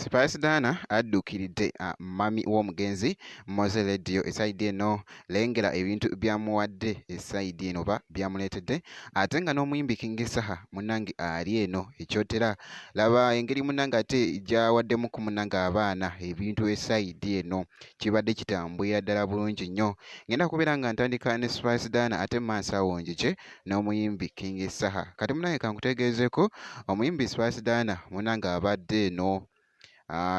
Spice Dana addukiridde mami w'omugenzi Mmoze Radio esayidi eno lengera ebintu byamuwadde esayidi eno ba byamuleetedde ate nga n'omuyimbi King Saha munnange ali eno ekyotera laba engeri munnange ate gy'awaddemu ku munnange abaana ebintu esayidi eno kibadde kitambulira ddala bulungi nnyo. Ngenda kubeera nga ntandika ne Spice Dana ate maaso awo njije n'omuyimbi King Saha. Kati munnange kankutegeezeko omuyimbi Spice Dana munnange abadde eno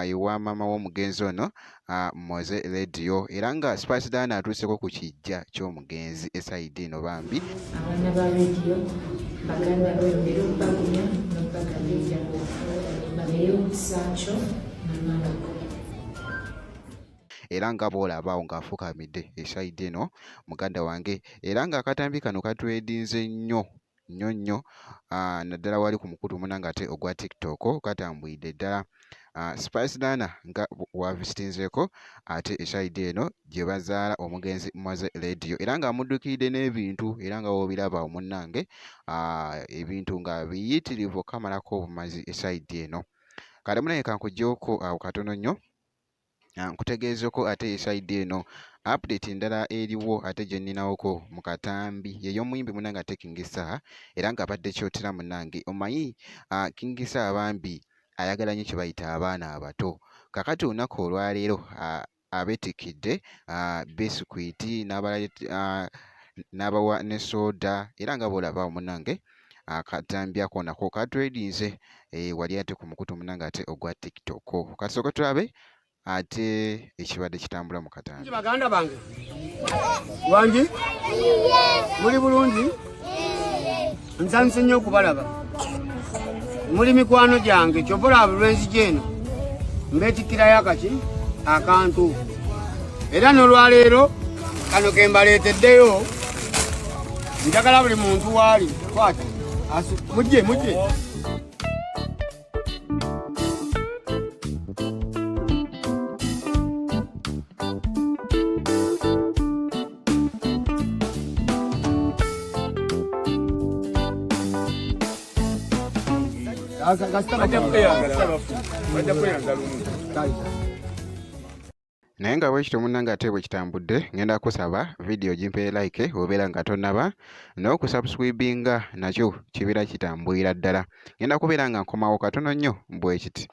ewa maama w'omugenzi ono Mmoze Radio era nga Spice Dana atuuseko ku kijja ky'omugenzi esayidi eno bambi abaana ba radio baganda b'emmere bagumya n'obagaliya babeeyomusancho namalako era nga bw'olabaawo ng'afukamidde esayidi eno muganda wange era ng'akatambi kano katwedinze nnyo naddala wali ku mukutu munnange ate ogwa TikTok katambwidde ddala. Spice Dana nga wavisitinzeeko ate esayidi eno gye bazaala omugenzi Mmoze Radio era ng'amuddukiridde n'ebintu era nga w'obiraba munnange ebintu nga biyitirivu kamalako obumazi esayidi eno. Kale munnange kankuggyeeko awo katono nnyo nkutegeezeko ate esayidi eno update endala eriwo ate gye nninawoko mu katambi y'ey'omuyimbi munnange ate King Saha era ng'abadde kyotera munnange omanyi King Saha bambi ayagala nnyo kye bayita abaana abato. Kakati olunaku olwaleero abeetikidde bisikuiti n'abawa ne soda era nga bw'olaba munnange akatambi ako nako katwedinze wali ate ku mukutu munnange ate ogwa TikTok. Kasooke tulabe ate ekibadde kitambula mu katambi. Baganda bange wangi muli bulungi nsanyuse nnyo okubalaba muli mikwano gyange kyobula lwenzija eno mbeetikkirayo akaki akantu era n'olwaleero kano ke mbaleeteddeyo njagala buli muntu waali kwata mujje naye nga bwekityo munnange ate bwe kitambudde ngenda kusaba vidiyo gimpe like obeera nga tonnaba n'okusubscribinga nakyo kibeera kitambulira ddala. Ngenda kubeera nga nkomawo katono nnyo bwe kiti.